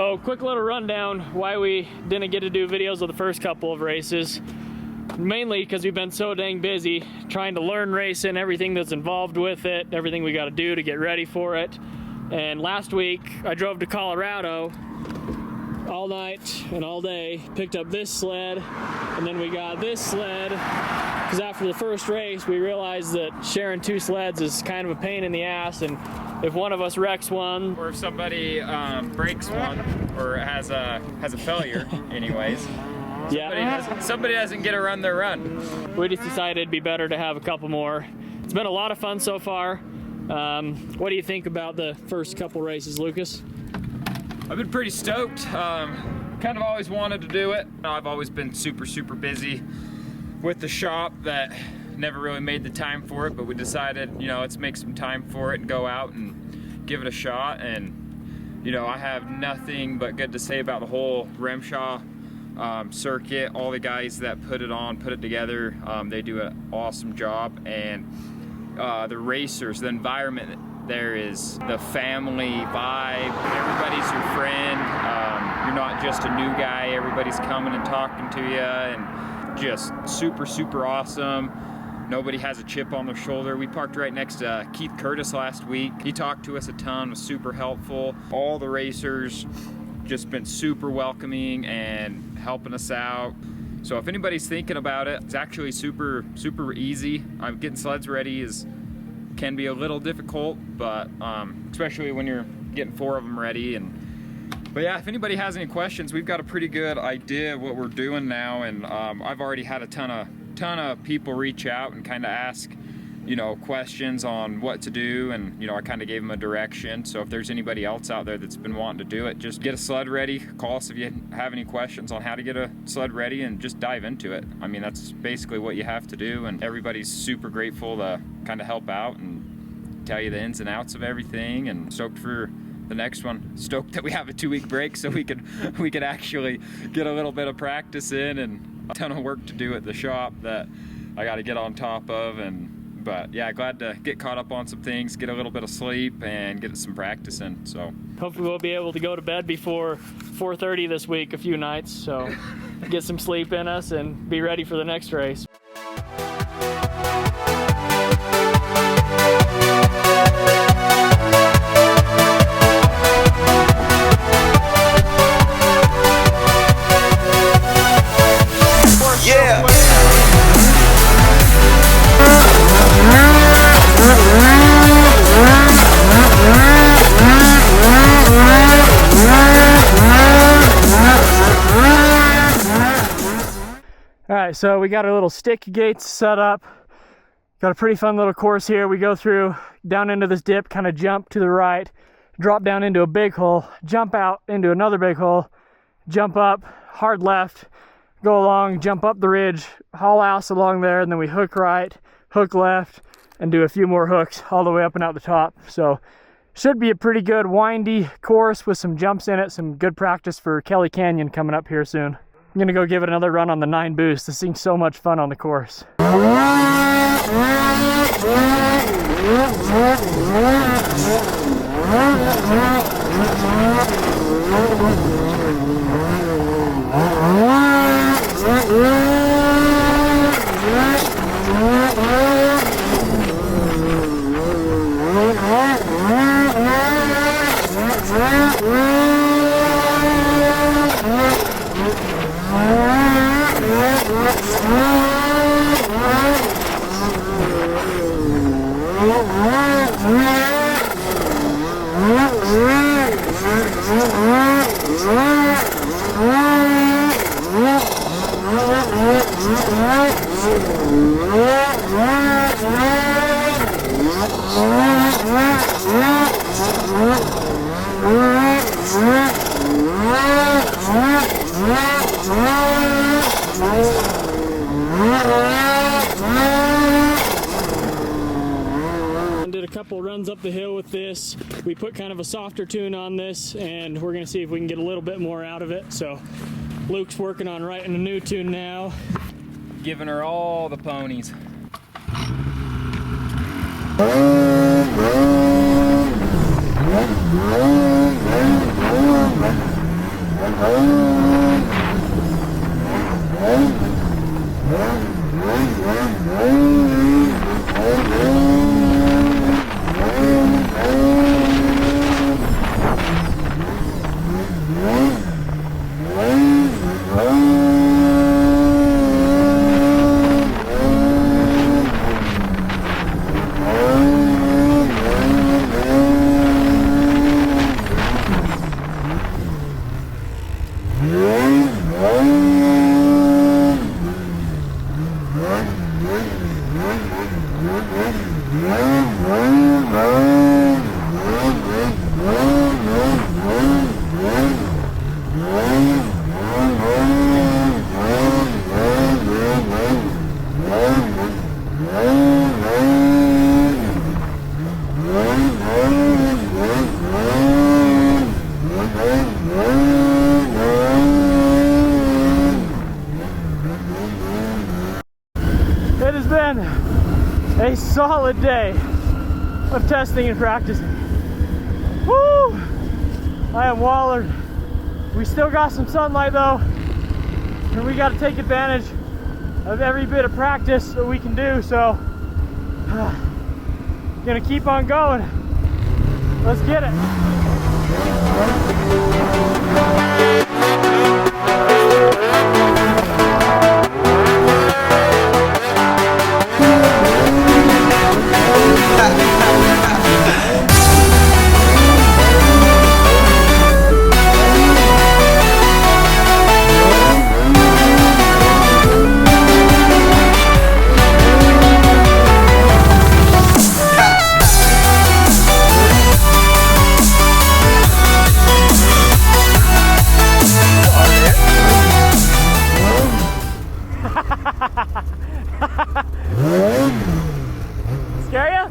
So quick little rundown why we didn't get to do videos of the first couple of races. Mainly because we've been so dang busy trying to learn racing, everything that's involved with it, everything we got to do to get ready for it. And last week I drove to Colorado all night and all day, picked up this sled, and then we got this sled because after the first race we realized that sharing two sleds is kind of a pain in the ass, and if one of us wrecks one, or if somebody breaks one or has a failure anyways, somebody doesn't get to run their run. We just decided it'd be better to have a couple more. It's been a lot of fun so far. What do you think about the first couple races, Lucas? I've been pretty stoked. Kind of always wanted to do it. I've always been super busy with the shop that never really made the time for it, but we decided, you know, let's make some time for it and go out and give it a shot. And, you know, I have nothing but good to say about the whole RMSHA circuit. All the guys that put it together, they do an awesome job. And the racers, the environment there is the family vibe. Everybody's your friend. You're not just a new guy. Everybody's coming and talking to you, and just super awesome. Nobody has a chip on their shoulder. We parked right next to Keith Curtis last week. He talked to us a ton, was super helpful. All the racers just been super welcoming and helping us out. So if anybody's thinking about it, it's actually super easy. Getting sleds ready can be a little difficult, but especially when you're getting 4 of them ready. But yeah, if anybody has any questions, we've got a pretty good idea of what we're doing now, and I've already had a ton of people reach out and kind of ask, you know, questions on what to do, and you know, I kind of gave them a direction. So if there's anybody else out there that's been wanting to do it, just get a sled ready, call us if you have any questions on how to get a sled ready, and just dive into it. I mean, that's basically what you have to do, and everybody's super grateful to kind of help out and tell you the ins and outs of everything. And stoked for the next one. Stoked that we have a 2-week break so we could actually get a little bit of practice in, and a ton of work to do at the shop that I got to get on top of. But yeah, glad to get caught up on some things, get a little bit of sleep, and get some practice in. So hopefully we'll be able to go to bed before 4:30 this week a few nights, so get some sleep in us and be ready for the next race. Alright, so we got our little stick gates set up. Got a pretty fun little course here. We go through down into this dip, kind of jump to the right, drop down into a big hole, jump out into another big hole, jump up, hard left, go along, jump up the ridge, haul ass along there, and then we hook right, hook left, and do a few more hooks all the way up and out the top. So should be a pretty good windy course with some jumps in it, some good practice for Kelly Canyon coming up here soon. I'm gonna go give it another run on the 9 boost. This thing's so much fun on the course. Did a couple runs up the hill with this. We put kind of a softer tune on this, and we're gonna see if we can get a little bit more out of it. So Luke's working on writing a new tune now. Giving her all the ponies. It has been a solid day of testing and practicing. Woo! I am wallered. We still got some sunlight though, and we got to take advantage of every bit of practice that we can do. So, gonna keep on going. Let's get it. Scare ya?